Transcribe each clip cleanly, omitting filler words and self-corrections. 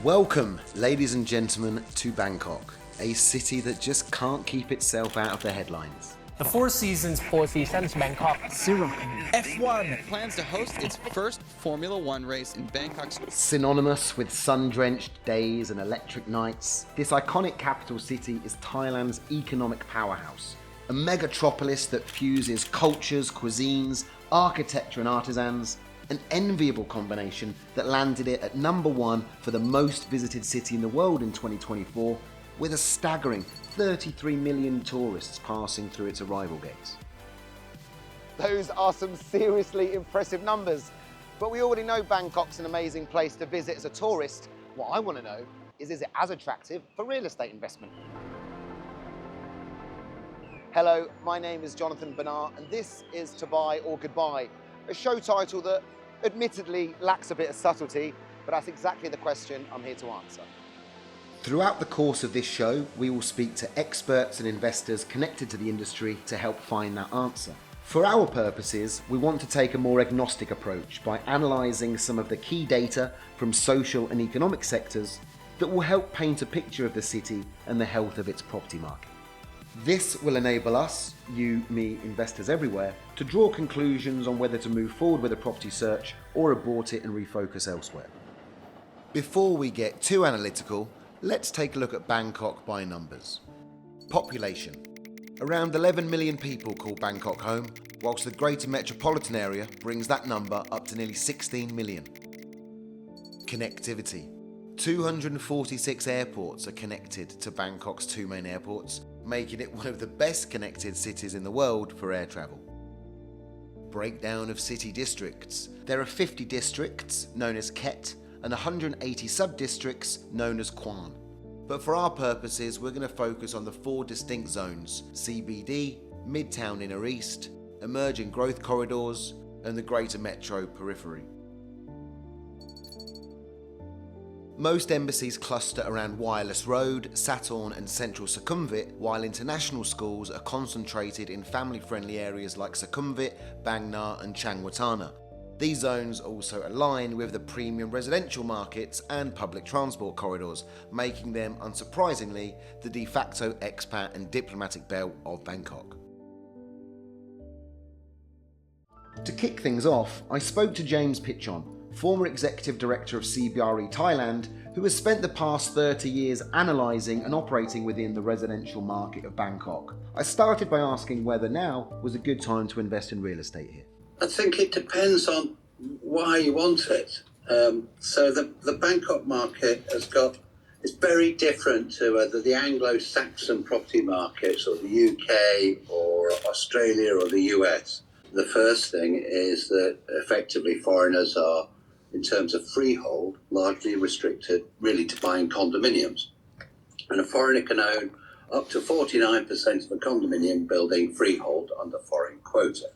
Welcome, ladies and gentlemen, to Bangkok, a city that just can't keep itself out of the headlines. The Four Seasons Bangkok. F1 plans to host its first Formula One race in Bangkok's Synonymous with sun-drenched days and electric nights, this iconic capital city is Thailand's economic powerhouse, a megatropolis that fuses cultures, cuisines, architecture and artisans, an enviable combination that landed it at number one for the most visited city in the world in 2024, with a staggering 33 million tourists passing through its arrival gates. Those are some seriously impressive numbers, but we already know Bangkok's an amazing place to visit as a tourist. What I want to know is it as attractive for real estate investment? Hello, my name is Jonathan Bernard, and this is To Buy or Goodbye, a show title that admittedly lacks a bit of subtlety, but that's exactly the question I'm here to answer. Throughout the course of this show, we will speak to experts and investors connected to the industry to help find that answer. For our purposes, we want to take a more agnostic approach by analysing some of the key data from social and economic sectors that will help paint a picture of the city and the health of its property market. This will enable us, you, me, investors everywhere, to draw conclusions on whether to move forward with a property search or abort it and refocus elsewhere. Before we get too analytical, let's take a look at Bangkok by numbers. Population. Around 11 million people call Bangkok home, whilst the greater metropolitan area brings that number up to nearly 16 million. Connectivity. 246 airports are connected to Bangkok's two main airports, making it one of the best connected cities in the world for air travel. Breakdown of city districts. There are 50 districts, known as Ket, and 180 sub-districts, known as Kwan. But for our purposes, we're going to focus on the four distinct zones: CBD, Midtown Inner East, emerging growth corridors, and the greater metro periphery. Most embassies cluster around Wireless Road, Satorn and Central Sukhumvit, while international schools are concentrated in family-friendly areas like Sukhumvit, Bang Na and Changwatana. These zones also align with the premium residential markets and public transport corridors, making them, unsurprisingly, the de facto expat and diplomatic belt of Bangkok. To kick things off, I spoke to James Pichon, former executive director of CBRE Thailand, who has spent the past 30 years analysing and operating within the residential market of Bangkok. I started by asking whether now was a good time to invest in real estate here. I think it depends on why you want it. So the Bangkok market it's very different to either the Anglo-Saxon property markets or the UK or Australia or the US. The first thing is that effectively foreigners are, in terms of freehold, largely restricted really to buying condominiums. And a foreigner can own up to 49% of a condominium building freehold under foreign quota.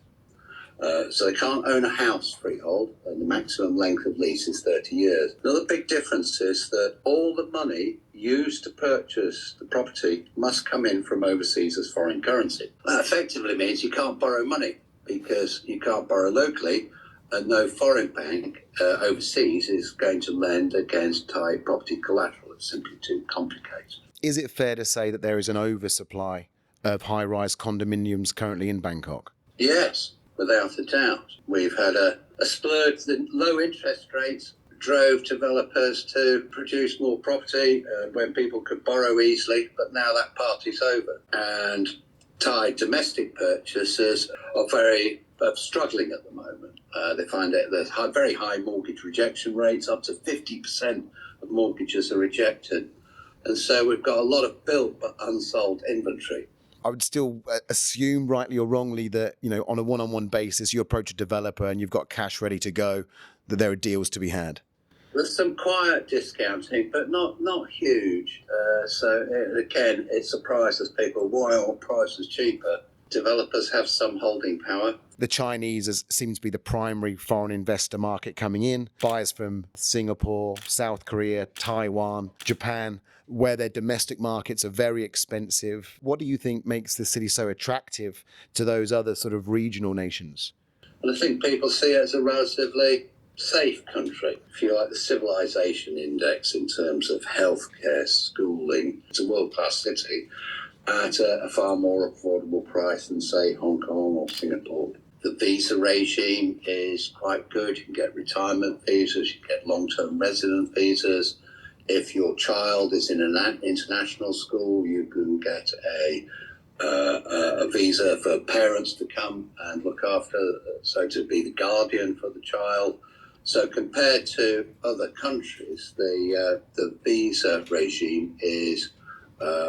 So they can't own a house freehold, and the maximum length of lease is 30 years. Another big difference is that all the money used to purchase the property must come in from overseas as foreign currency. That effectively means you can't borrow money because you can't borrow locally, and no foreign bank overseas is going to lend against Thai property collateral. It's simply too complicated. Is it fair to say that there is an oversupply of high-rise condominiums currently in Bangkok? Yes, without a doubt. We've had a splurge. The low interest rates drove developers to produce more property when people could borrow easily, but now that party's over. And Thai domestic purchasers are struggling at the moment. They find that there's very high mortgage rejection rates, up to 50% of mortgages are rejected. And so we've got a lot of built but unsold inventory. I would still assume, rightly or wrongly, that, on a one-on-one basis, you approach a developer and you've got cash ready to go, that there are deals to be had. There's some quiet discounting, but not huge. Again, it surprises people. Why are prices cheaper? Developers have some holding power. The Chinese seem to be the primary foreign investor market coming in. Buyers from Singapore, South Korea, Taiwan, Japan, where their domestic markets are very expensive. What do you think makes the city so attractive to those other sort of regional nations? And I think people see it as a relatively safe country. If you like the civilization index in terms of healthcare, schooling, it's a world-class city at a far more affordable price than, say, Hong Kong or Singapore. The visa regime is quite good. You can get retirement visas, you can get long-term resident visas. If your child is in an international school, you can get a visa for parents to come and look after, so to be the guardian for the child. So compared to other countries, the visa regime is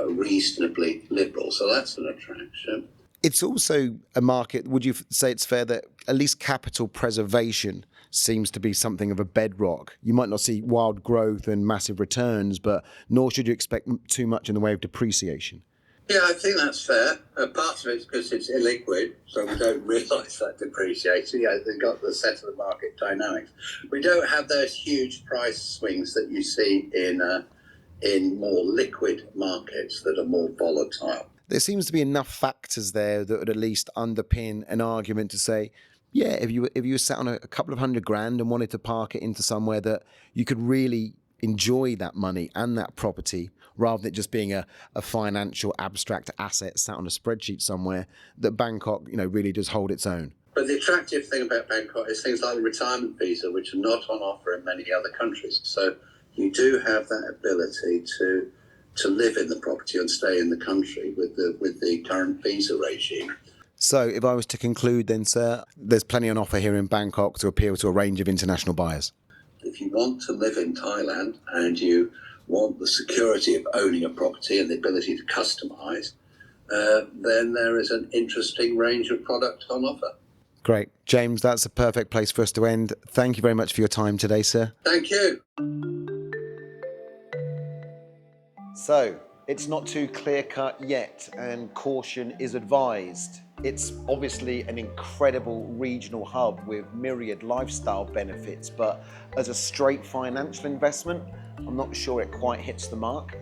reasonably liberal. So that's an attraction. It's also a market, would you say it's fair that at least capital preservation seems to be something of a bedrock? You might not see wild growth and massive returns, but nor should you expect too much in the way of depreciation. Yeah, I think that's fair. Part of it's because it's illiquid, so we don't realise that depreciating. Yeah, they've got the set of the market dynamics. We don't have those huge price swings that you see in more liquid markets that are more volatile. There seems to be enough factors there that would at least underpin an argument to say, yeah, if you were sat on a couple of $100,000 and wanted to park it into somewhere that you could really enjoy that money and that property, rather than it just being a financial abstract asset sat on a spreadsheet somewhere, that Bangkok, really does hold its own. But the attractive thing about Bangkok is things like the retirement visa, which are not on offer in many other countries. So you do have that ability to live in the property and stay in the country with the current visa regime. So if I was to conclude then, sir, there's plenty on offer here in Bangkok to appeal to a range of international buyers. If you want to live in Thailand and you want the security of owning a property and the ability to customise, then there is an interesting range of products on offer. Great. James, that's a perfect place for us to end. Thank you very much for your time today, sir. Thank you. So, it's not too clear-cut yet, and caution is advised. It's obviously an incredible regional hub with myriad lifestyle benefits, but as a straight financial investment, I'm not sure it quite hits the mark.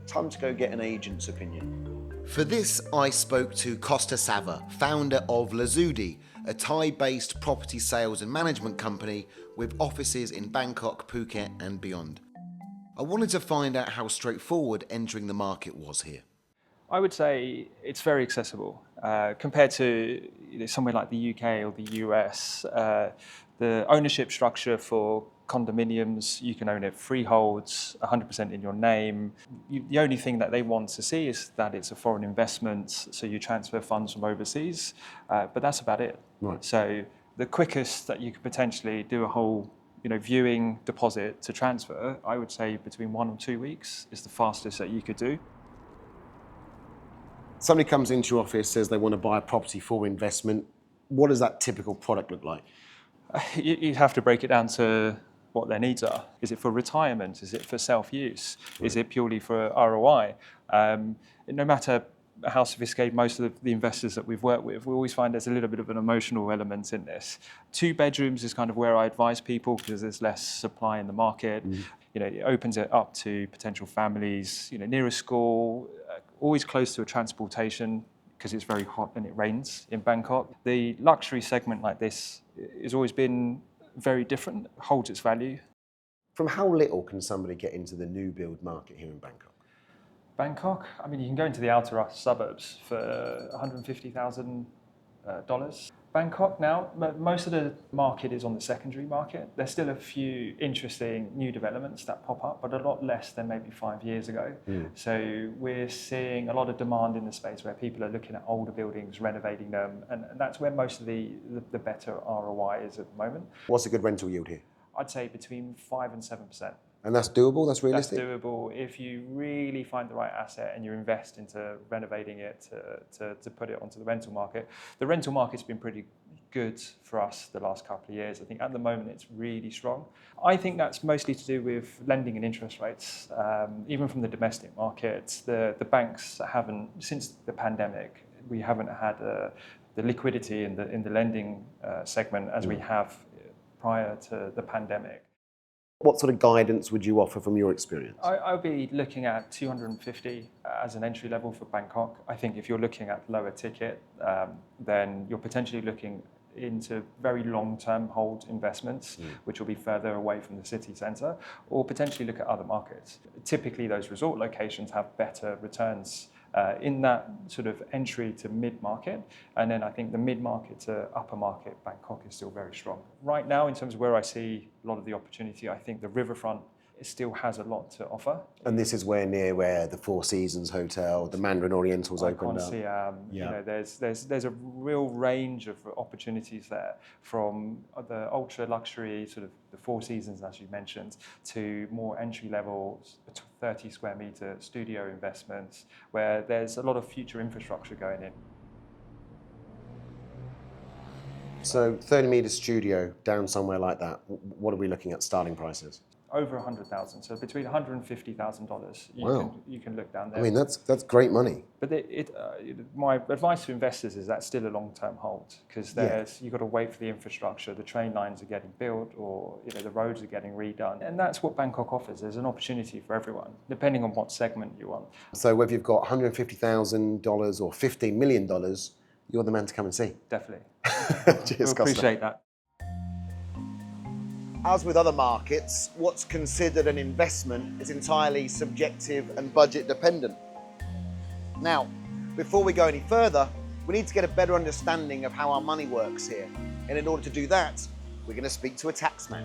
Time to go get an agent's opinion. For this, I spoke to Costa Sava, founder of Lazudi, a Thai-based property sales and management company with offices in Bangkok, Phuket and beyond. I wanted to find out how straightforward entering the market was here. I would say it's very accessible compared to somewhere like the UK or the US. The ownership structure for condominiums, you can own it freeholds, 100% in your name. The only thing that they want to see is that it's a foreign investment, so you transfer funds from overseas, but that's about it. Right. So the quickest that you could potentially do a whole viewing deposit to transfer, I would say between 1 or 2 weeks is the fastest that you could do. Somebody comes into your office, says they want to buy a property for investment. What does that typical product look like? You have to break it down to what their needs are. Is it for retirement? Is it for self-use? Right. Is it purely for ROI? No matter how sophisticated most of the investors that we've worked with, we always find there's a little bit of an emotional element in this. 2 bedrooms is kind of where I advise people because there's less supply in the market. It opens it up to potential families, near a school, always close to a transportation because it's very hot and it rains in Bangkok. The luxury segment like this has always been very different, holds its value. From how little can somebody get into the new build market here in Bangkok? Bangkok, you can go into the outer suburbs for $150,000. Bangkok now, most of the market is on the secondary market. There's still a few interesting new developments that pop up, but a lot less than maybe 5 years ago. So we're seeing a lot of demand in the space where people are looking at older buildings, renovating them, and that's where most of the better ROI is at the moment. What's a good rental yield here? I'd say between 5 and 7%. And that's doable? That's realistic? That's doable if you really find the right asset and you invest into renovating it to put it onto the rental market. The rental market's been pretty good for us the last couple of years. I think at the moment it's really strong. I think that's mostly to do with lending and interest rates. Even from the domestic market, the banks haven't, since the pandemic, we haven't had the liquidity in the lending segment as we have prior to the pandemic. What sort of guidance would you offer from your experience? I'll be looking at 250 as an entry level for Bangkok. I think if you're looking at lower ticket, then you're potentially looking into very long-term hold investments, which will be further away from the city centre, or potentially look at other markets. Typically, those resort locations have better returns in that sort of entry to mid-market, and then I think the mid-market to upper market, Bangkok is still very strong. Right now, in terms of where I see a lot of the opportunity, I think the riverfront still has a lot to offer. And this is near where the Four Seasons Hotel, the Mandarin Oriental's opened up. You know, there's a real range of opportunities there, from the ultra luxury sort of the Four Seasons, as you mentioned, to more entry level 30 square meter studio investments, where there's a lot of future infrastructure going in. So 30-meter studio down somewhere like that, what are we looking at starting prices? Over 100,000, so between $150,000, you can look down there. I mean, that's great money. But my advice to investors is that's still a long-term hold, because you've got to wait for the infrastructure. The train lines are getting built, or the roads are getting redone, and that's what Bangkok offers. There's an opportunity for everyone, depending on what segment you want. So whether you've got $150,000 or $15 million, you're the man to come and see. Definitely. Cheers, Costa. Appreciate that. As with other markets, what's considered an investment is entirely subjective and budget dependent. Now, before we go any further, we need to get a better understanding of how our money works here. And in order to do that, we're going to speak to a taxman.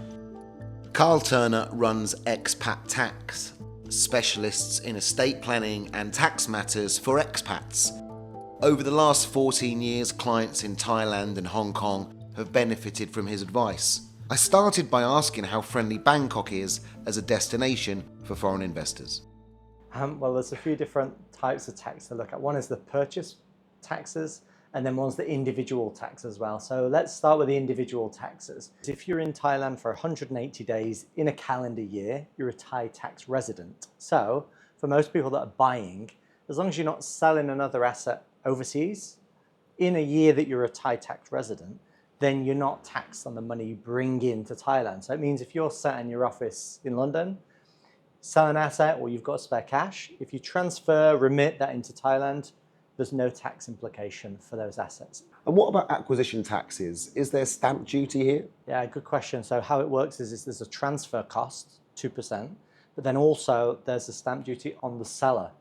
Carl Turner runs Expat Tax, specialists in estate planning and tax matters for expats. Over the last 14 years, clients in Thailand and Hong Kong have benefited from his advice. I started by asking how friendly Bangkok is as a destination for foreign investors. Well, there's a few different types of tax to look at. One is the purchase taxes, and then one's the individual tax as well. So let's start with the individual taxes. If you're in Thailand for 180 days in a calendar year, you're a Thai tax resident. So for most people that are buying, as long as you're not selling another asset overseas, in a year that you're a Thai tax resident, then you're not taxed on the money you bring into Thailand. So it means if you're sat in your office in London, sell an asset or you've got spare cash, if you remit that into Thailand, there's no tax implication for those assets. And what about acquisition taxes? Is there stamp duty here? Yeah, good question. So how it works is there's a transfer cost, 2%, but then also there's a stamp duty on the seller.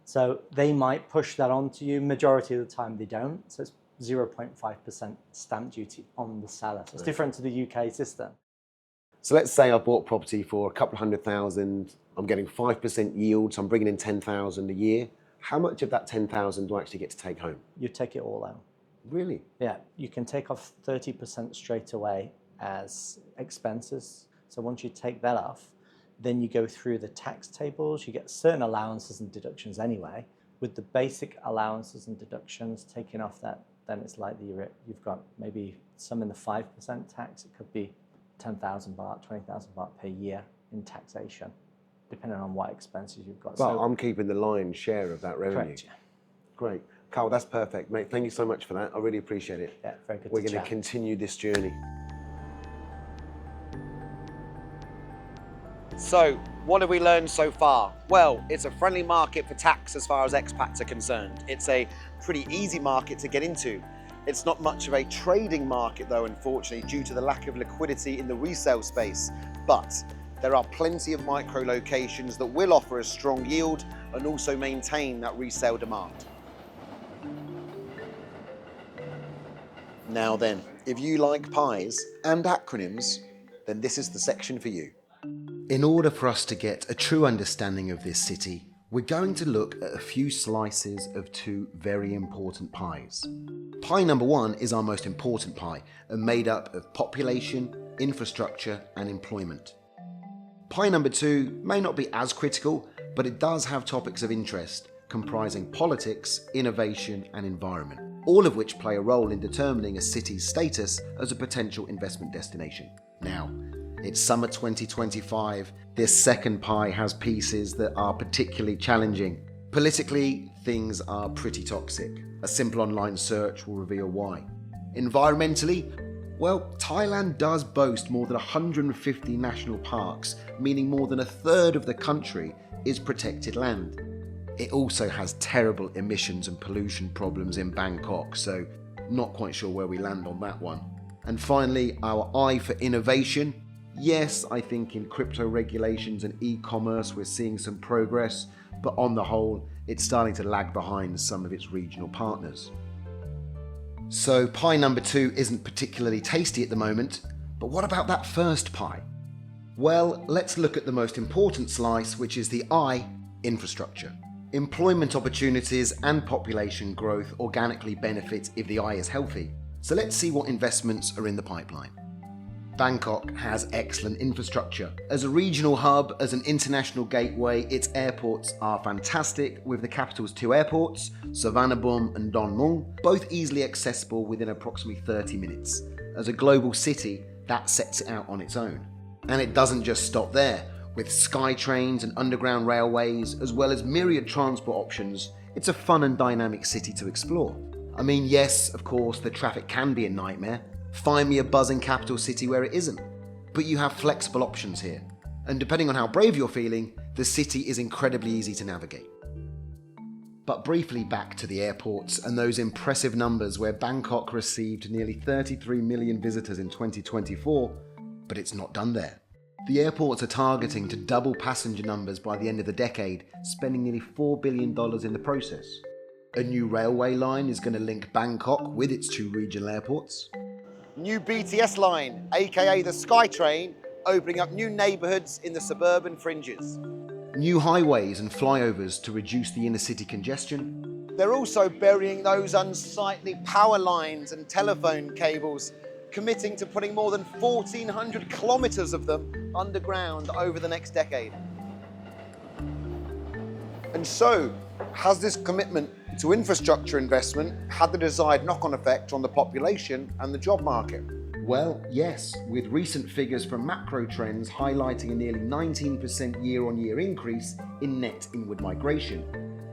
So they might push that onto you. Majority of the time they don't. So it's 0.5% stamp duty on the seller. So it's different to the UK system. So let's say I bought property for a couple of $100,000. I'm getting 5% yield, so I'm bringing in $10,000 a year. How much of that $10,000 do I actually get to take home? You take it all out. Really? Yeah, you can take off 30% straight away as expenses. So once you take that off, then you go through the tax tables. You get certain allowances and deductions anyway. With the basic allowances and deductions taking off that, then it's likely you've got maybe some in the 5% tax. It could be 10,000 baht, 20,000 baht per year in taxation, depending on what expenses you've got. But I'm keeping the lion's share of that revenue. Correct, yeah. Great. Carl, that's perfect, mate. Thank you so much for that. I really appreciate it. Yeah, very good. We're going to continue this journey. So, what have we learned so far? Well, it's a friendly market for tax as far as expats are concerned. It's a pretty easy market to get into. It's not much of a trading market though, unfortunately, due to the lack of liquidity in the resale space. But there are plenty of micro locations that will offer a strong yield and also maintain that resale demand. Now then, if you like pies and acronyms, then this is the section for you. In order for us to get a true understanding of this city, we're going to look at a few slices of two very important pies. Pie number one is our most important pie and made up of population, infrastructure and employment. Pie number two may not be as critical, but it does have topics of interest comprising politics, innovation and environment, all of which play a role in determining a city's status as a potential investment destination. Now, it's summer 2025. This second pie has pieces that are particularly challenging. Politically, things are pretty toxic. A simple online search will reveal why. Environmentally, well, Thailand does boast more than 150 national parks, meaning more than a third of the country is protected land. It also has terrible emissions and pollution problems in Bangkok, so not quite sure where we land on that one. And finally, our eye for innovation. Yes, I think in crypto regulations and e-commerce we're seeing some progress, but on the whole, it's starting to lag behind some of its regional partners. So pie number 2 isn't particularly tasty at the moment, but what about that first pie? Well, let's look at the most important slice, which is the I, infrastructure. Employment opportunities and population growth organically benefit if the I is healthy. So let's see what investments are in the pipeline. Bangkok has excellent infrastructure. As a regional hub, as an international gateway, its airports are fantastic, with the capital's 2 airports, Suvarnabhumi and Don Mueang, both easily accessible within approximately 30 minutes. As a global city, that sets it out on its own. And it doesn't just stop there. With sky trains and underground railways, as well as myriad transport options, it's a fun and dynamic city to explore. I mean, yes, of course, the traffic can be a nightmare. Find me a buzzing capital city where it isn't. But you have flexible options here. And depending on how brave you're feeling, the city is incredibly easy to navigate. But briefly back to the airports and those impressive numbers where Bangkok received nearly 33 million visitors in 2024, but it's not done there. The airports are targeting to double passenger numbers by the end of the decade, spending nearly $4 billion in the process. A new railway line is going to link Bangkok with its 2 regional airports. New BTS line, aka the SkyTrain, opening up new neighbourhoods in the suburban fringes. New highways and flyovers to reduce the inner city congestion. They're also burying those unsightly power lines and telephone cables, committing to putting more than 1,400 kilometres of them underground over the next decade. And so, has this commitment to infrastructure investment had the desired knock-on effect on the population and the job market? Well, yes, with recent figures from Macro Trends highlighting a nearly 19% year-on-year increase in net inward migration.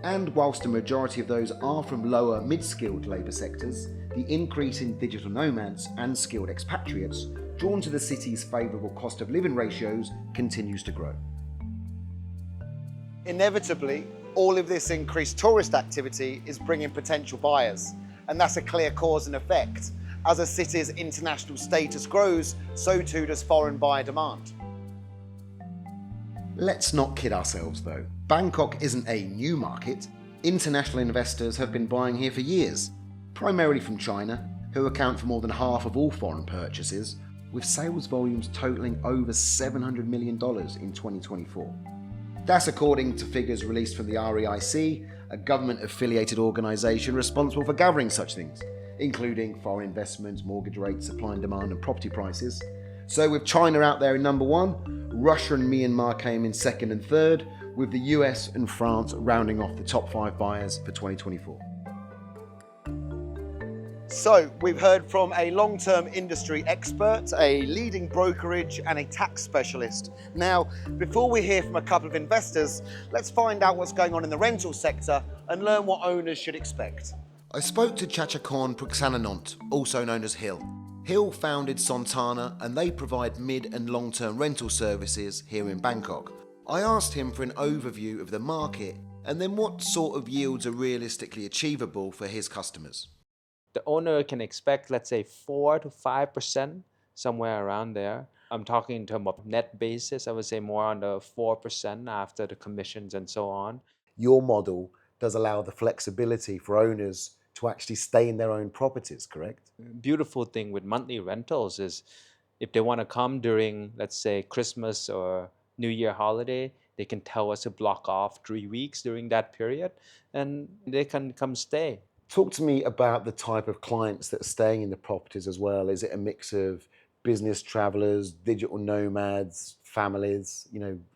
And whilst a majority of those are from lower mid-skilled labour sectors, the increase in digital nomads and skilled expatriates drawn to the city's favourable cost of living ratios continues to grow. Inevitably, all of this increased tourist activity is bringing potential buyers, and that's a clear cause and effect. As a city's international status grows, so too does foreign buyer demand. Let's not kid ourselves though. Bangkok isn't a new market. International investors have been buying here for years, primarily from China, who account for more than half of all foreign purchases, with sales volumes totaling over $700 million in 2024. That's according to figures released from the REIC, a government-affiliated organisation responsible for gathering such things, including foreign investment, mortgage rates, supply and demand, and property prices. So with China out there in number 1, Russia and Myanmar came in 2nd and 3rd, with the US and France rounding off the top 5 buyers for 2024. So we've heard from a long-term industry expert, a leading brokerage and a tax specialist. Now, before we hear from a couple of investors, let's find out what's going on in the rental sector and learn what owners should expect. I spoke to Chachakorn Pruksananont, also known as Hill. Hill founded Sontana and they provide mid and long-term rental services here in Bangkok. I asked him for an overview of the market and then what sort of yields are realistically achievable for his customers. The owner can expect, let's say, 4 to 5%, somewhere around there. I'm talking in terms of net basis. I would say more on the 4% after the commissions and so on. Your model does allow the flexibility for owners to actually stay in their own properties, correct? Beautiful thing with monthly rentals is if they want to come during, let's say, Christmas or New Year holiday, they can tell us to block off 3 weeks during that period and they can come stay. Talk to me about the type of clients that are staying in the properties as well. Is it a mix of business travelers, digital nomads, families,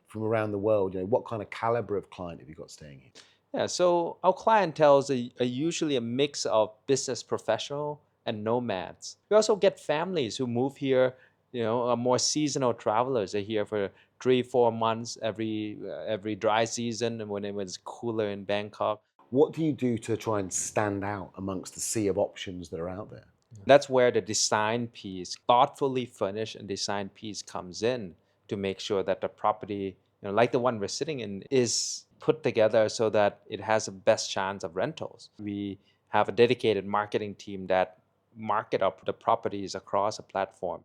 from around the world? What kind of caliber of client have you got staying here? Yeah, so our clientele are usually a mix of business professional and nomads. We also get families who move here, are more seasonal travelers. They're here for 3-4 months every dry season and when it was cooler in Bangkok. What do you do to try and stand out amongst the sea of options that are out there? That's where the design piece, thoughtfully furnished and design piece comes in to make sure that the property, like the one we're sitting in, is put together so that it has the best chance of rentals. We have a dedicated marketing team that market up the properties across a platform.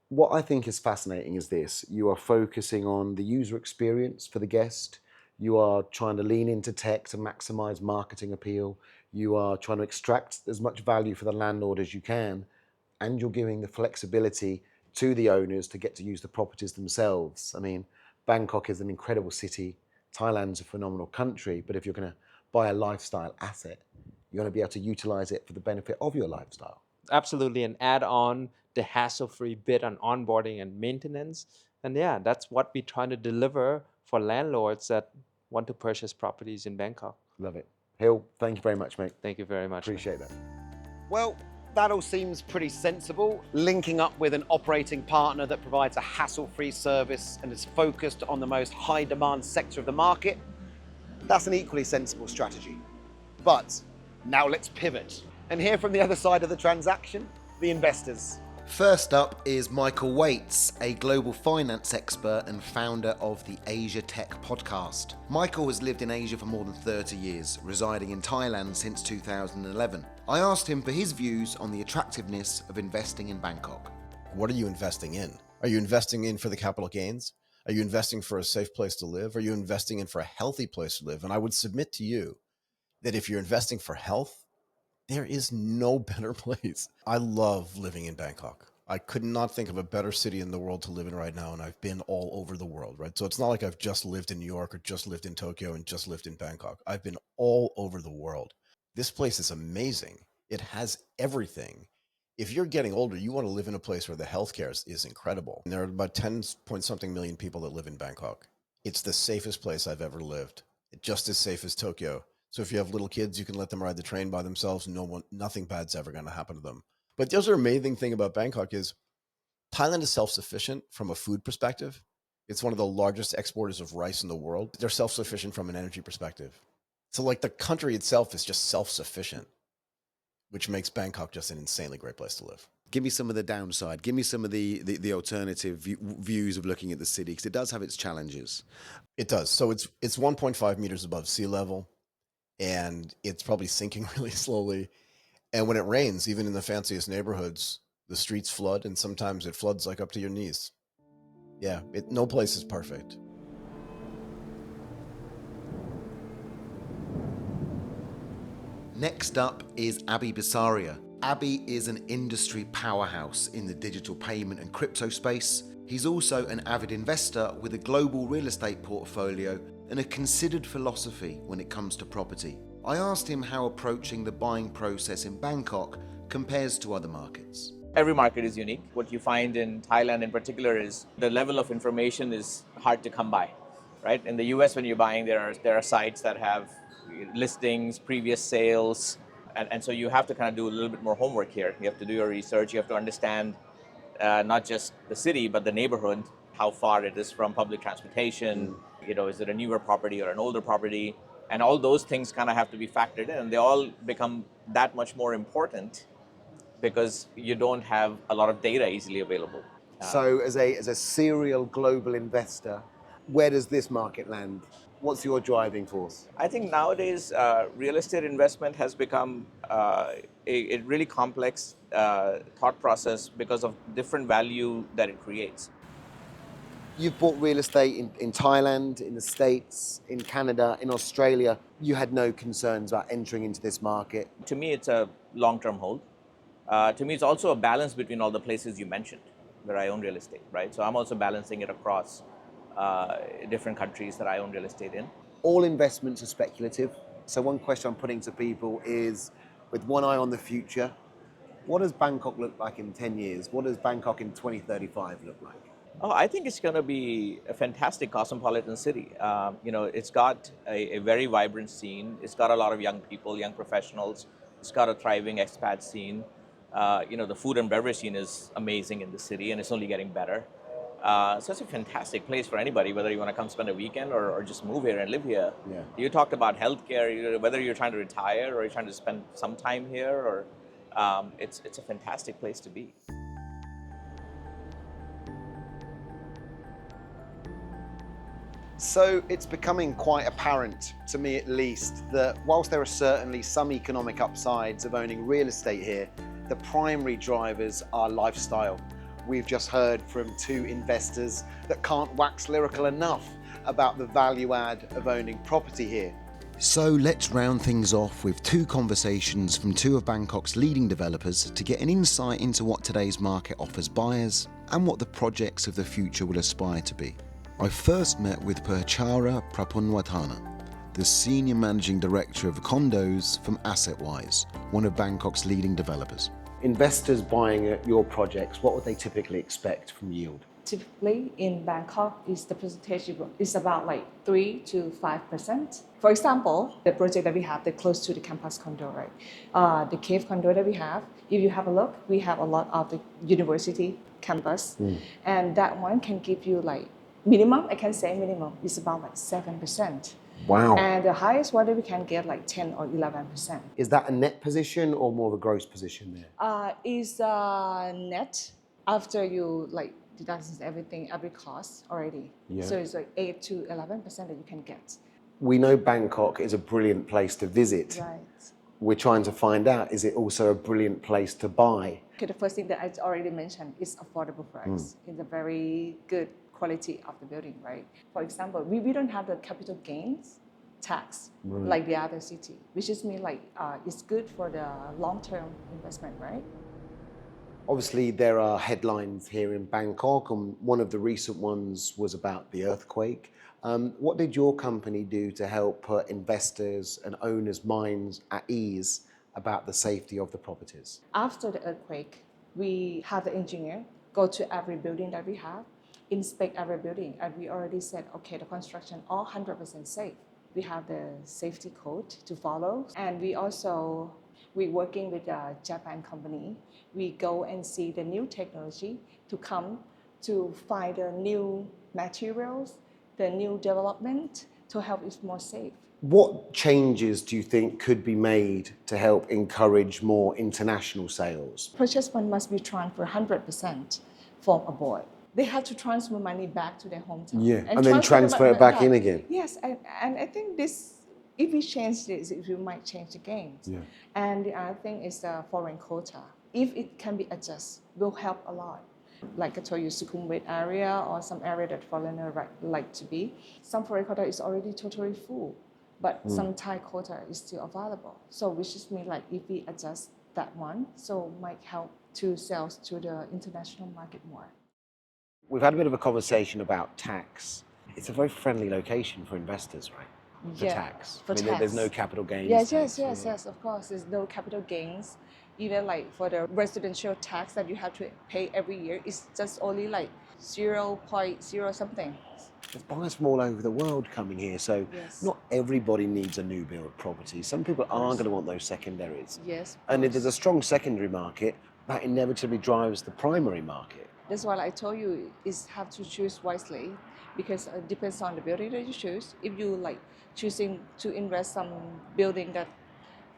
What I think is fascinating is this. You are focusing on the user experience for the guest. You are trying to lean into tech to maximize marketing appeal. You are trying to extract as much value for the landlord as you can. And you're giving the flexibility to the owners to get to use the properties themselves. I mean, Bangkok is an incredible city. Thailand's a phenomenal country. But if you're going to buy a lifestyle asset, you're going to be able to utilize it for the benefit of your lifestyle. Absolutely, and add on the hassle-free bit on onboarding and maintenance. And yeah, that's what we're trying to deliver for landlords that want to purchase properties in Bangkok. Love it. Hill, thank you very much, mate. Thank you very much. man. Appreciate that. Well, that all seems pretty sensible. Linking up with an operating partner that provides a hassle-free service and is focused on the most high-demand sector of the market, that's an equally sensible strategy. But now let's pivot and hear from the other side of the transaction, the investors. First up is Michael Waits, a global finance expert and founder of the Asia Tech podcast. Michael has lived in Asia for more than 30 years, residing in Thailand since 2011. I asked him for his views on the attractiveness of investing in Bangkok. What are you investing in? Are you investing in for the capital gains? Are you investing for a safe place to live? Are you investing in for a healthy place to live? And I would submit to you that if you're investing for health, there is no better place. I love living in Bangkok. I could not think of a better city in the world to live in right now, and I've been all over the world, right? So it's not like I've just lived in New York or just lived in Tokyo and just lived in Bangkok. I've been all over the world. This place is amazing. It has everything. If you're getting older, you want to live in a place where the healthcare is incredible. And there are about 10-point-something million people that live in Bangkok. It's the safest place I've ever lived. It's just as safe as Tokyo. So if you have little kids, you can let them ride the train by themselves. Nothing bad's ever going to happen to them. But the other amazing thing about Bangkok is Thailand is self-sufficient from a food perspective. It's one of the largest exporters of rice in the world. They're self-sufficient from an energy perspective. So like the country itself is just self-sufficient, which makes Bangkok just an insanely great place to live. Give me some of the downside. Give me some of the alternative views of looking at the city, because it does have its challenges. It does. So it's 1.5 meters above sea level, and it's probably sinking really slowly. And when it rains, even in the fanciest neighborhoods, the streets flood, and sometimes it floods like up to your knees. Yeah, no place is perfect. Next up is Abby Bisaria. Abby is an industry powerhouse in the digital payment and crypto space. He's also an avid investor with a global real estate portfolio and a considered philosophy when it comes to property. I asked him how approaching the buying process in Bangkok compares to other markets. Every market is unique. What you find in Thailand in particular is the level of information is hard to come by, right? In the US, when you're buying, there are sites that have listings, previous sales, and so you have to kind of do a little bit more homework here. You have to do your research. You have to understand not just the city, but the neighborhood, how far it is from public transportation. Is it a newer property or an older property? And all those things kind of have to be factored in, and they all become that much more important because you don't have a lot of data easily available. So as a serial global investor, where does this market land? What's your driving force? I think nowadays real estate investment has become a really complex thought process because of different value that it creates. You've bought real estate in Thailand, in the States, in Canada, in Australia. You had no concerns about entering into this market. To me, it's a long-term hold. To me, it's also a balance between all the places you mentioned where I own real estate, right? So I'm also balancing it across different countries that I own real estate in. All investments are speculative. So one question I'm putting to people is, with one eye on the future, what does Bangkok look like in 10 years? What does Bangkok in 2035 look like? Oh, I think it's going to be a fantastic cosmopolitan city. It's got a very vibrant scene. It's got a lot of young people, young professionals. It's got a thriving expat scene. The food and beverage scene is amazing in the city, and it's only getting better. So it's a fantastic place for anybody, whether you want to come spend a weekend or just move here and live here. Yeah. You talked about healthcare, whether you're trying to retire or you're trying to spend some time here, or it's a fantastic place to be. So it's becoming quite apparent, to me at least, that whilst there are certainly some economic upsides of owning real estate here, the primary drivers are lifestyle. We've just heard from two investors that can't wax lyrical enough about the value add of owning property here. So let's round things off with two conversations from two of Bangkok's leading developers to get an insight into what today's market offers buyers and what the projects of the future will aspire to be. I first met with Perchara Prapunwatana, the Senior Managing Director of Condos from AssetWise, one of Bangkok's leading developers. Investors buying at your projects, what would they typically expect from yield? Typically in Bangkok, the percentage is about like 3 to 5%. For example, the project that we have, they're close to the campus condo, right? The cave condo that we have, if you have a look, we have a lot of the university campus, and that one can give you like minimum, I can say minimum, is about like 7%. Wow. And the highest one that we can get like 10 or 11%. Is that a net position or more of a gross position there? Is net after you like deductions everything, every cost already. Yeah. So it's like 8 to 11% that you can get. We know Bangkok is a brilliant place to visit. Right. We're trying to find out, is it also a brilliant place to buy? Okay, the first thing that I already mentioned is affordable price. It's a very good quality of the building, right? For example, we don't have the capital gains tax like the other city, which is mean like it's good for the long-term investment, right? Obviously, there are headlines here in Bangkok, and one of the recent ones was about the earthquake. What did your company do to help put investors and owners' minds at ease about the safety of the properties? After the earthquake, we have the engineer go to every building that we have, inspect every building, and we already said, okay, the construction all 100% safe. We have the safety code to follow, and we're working with a Japan company. We go and see the new technology to come to find the new materials, the new development to help it more safe. What changes do you think could be made to help encourage more international sales? Purchase fund must be transferred 100% from abroad. They have to transfer money back to their hometown. Yeah, and then transfer it back in again. Yes, and I think this, if we change this, we might change the game. Yeah. And the other thing is the foreign quota. If it can be adjusted, will help a lot. Like I told you, Sukhumvit area or some area that foreigners like to be. Some foreign quota is already totally full, but some Thai quota is still available. So which just means like if we adjust that one, so might help to sales to the international market more. We've had a bit of a conversation about tax. It's a very friendly location for investors, right? For tax. For tax. There's no capital gains. Yes, of course. There's no capital gains. Even like for the residential tax that you have to pay every year, it's just only like 0.0 something. There's buyers from all over the world coming here, so not everybody needs a new build property. Some people are going to want those secondaries. Yes. And if there's a strong secondary market, that inevitably drives the primary market. That's why I told you is have to choose wisely, because it depends on the building that you choose. If you like choosing to invest some building that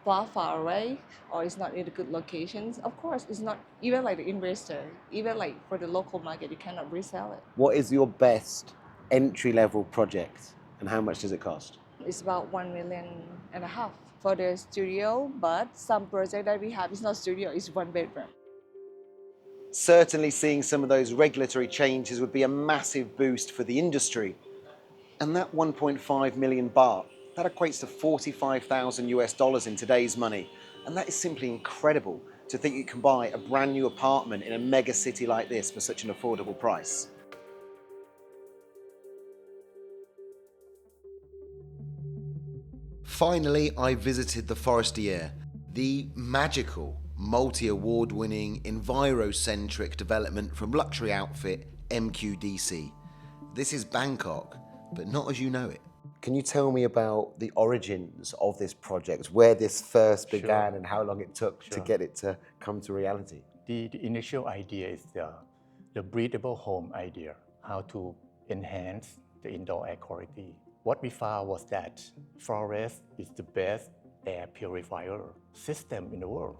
far away or it's not in a good locations, of course it's not even like the investor, even like for the local market, you cannot resell it. What is your best entry-level project and how much does it cost? It's about 1.5 million for the studio, but some project that we have is not studio, it's 1 bedroom. Certainly seeing some of those regulatory changes would be a massive boost for the industry. And that 1.5 million baht, that equates to $45,000 in today's money. And that is simply incredible to think you can buy a brand new apartment in a mega city like this for such an affordable price. Finally, I visited the Forestier, the magical, multi-award-winning, enviro-centric development from luxury outfit MQDC. This is Bangkok, but not as you know it. Can you tell me about the origins of this project, where this first began and how long it took to get it to come to reality? The initial idea is the breathable home idea, how to enhance the indoor air quality. What we found was that forest is the best air purifier system in the world.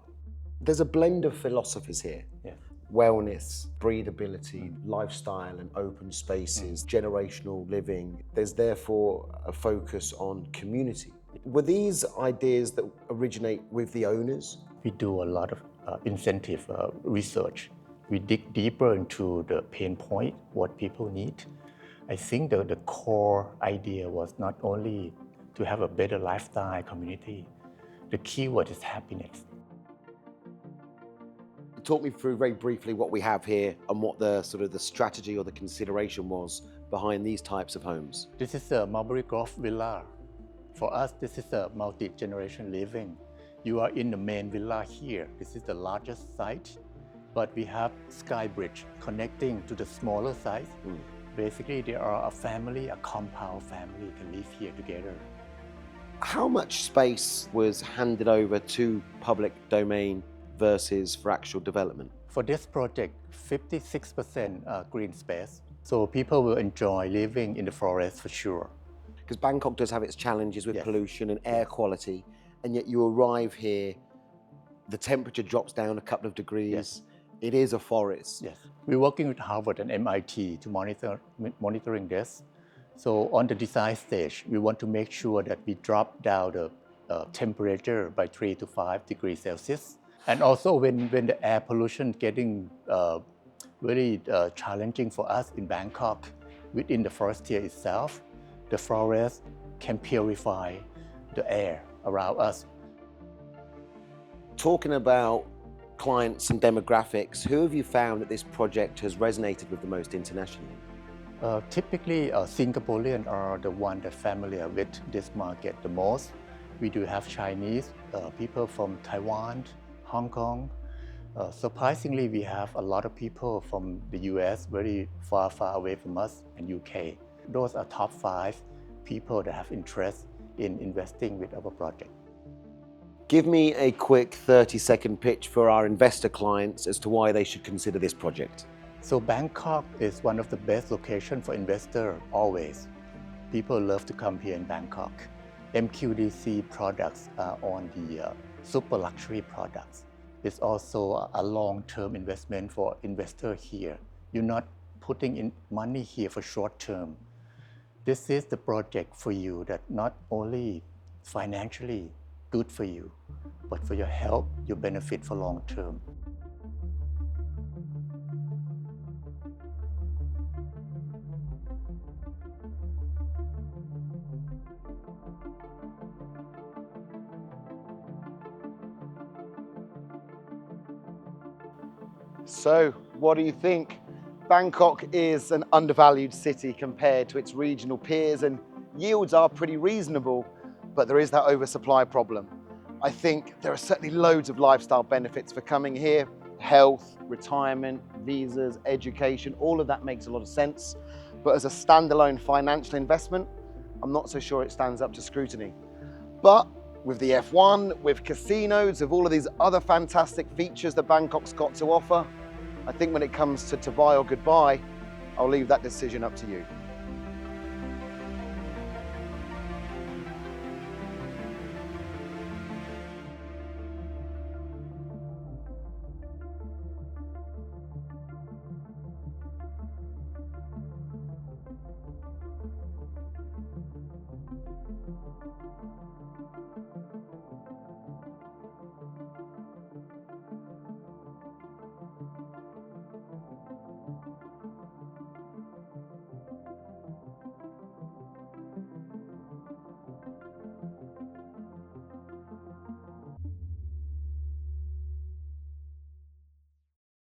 There's a blend of philosophies here. Yes. Wellness, breathability, lifestyle and open spaces, generational living. There's therefore a focus on community. Were these ideas that originate with the owners? We do a lot of incentive research. We dig deeper into the pain point, what people need. I think the core idea was not only to have a better lifestyle community, the key word is happiness. Talk me through very briefly what we have here and what the sort of the strategy or the consideration was behind these types of homes. This is a Mulberry Grove Villa. For us, this is a multi-generation living. You are in the main villa here. This is the largest site, but we have sky bridge connecting to the smaller size. Basically, there are a family, a compound family can live here together. How much space was handed over to public domain versus for actual development? For this project, 56% green space. So people will enjoy living in the forest for sure. Because Bangkok does have its challenges with Yes. pollution and air quality, and yet you arrive here, the temperature drops down a couple of degrees. Yes. It is a forest. Yes, we're working with Harvard and MIT to monitoring this. So on the design stage, we want to make sure that we drop down the temperature by 3 to 5 degrees Celsius. And also when the air pollution getting very challenging for us in Bangkok, within the forest here itself, the forest can purify the air around us. Talking about clients and demographics, who have you found that this project has resonated with the most internationally? Typically, Singaporeans are the one that familiar with this market the most. We do have Chinese, people from Taiwan, Hong Kong. Surprisingly, we have a lot of people from the US, very far away from us, and UK. Those are top 5 people that have interest in investing with our project. Give me a quick 30-second pitch for our investor clients as to why they should consider this project. So Bangkok is one of the best locations for investors always. People love to come here in Bangkok. MQDC products are on the super luxury products. It's also a long-term investment for investors here. You're not putting in money here for short term. This is the project for you that not only financially good for you, but for your health, your benefit for long term. So, what do you think? Bangkok is an undervalued city compared to its regional peers, and yields are pretty reasonable, but there is that oversupply problem. I think there are certainly loads of lifestyle benefits for coming here. Health, retirement, visas, education, all of that makes a lot of sense. But as a standalone financial investment, I'm not so sure it stands up to scrutiny. But with the F1, with casinos, with all of these other fantastic features that Bangkok's got to offer, I think when it comes to buy or goodbye, I'll leave that decision up to you.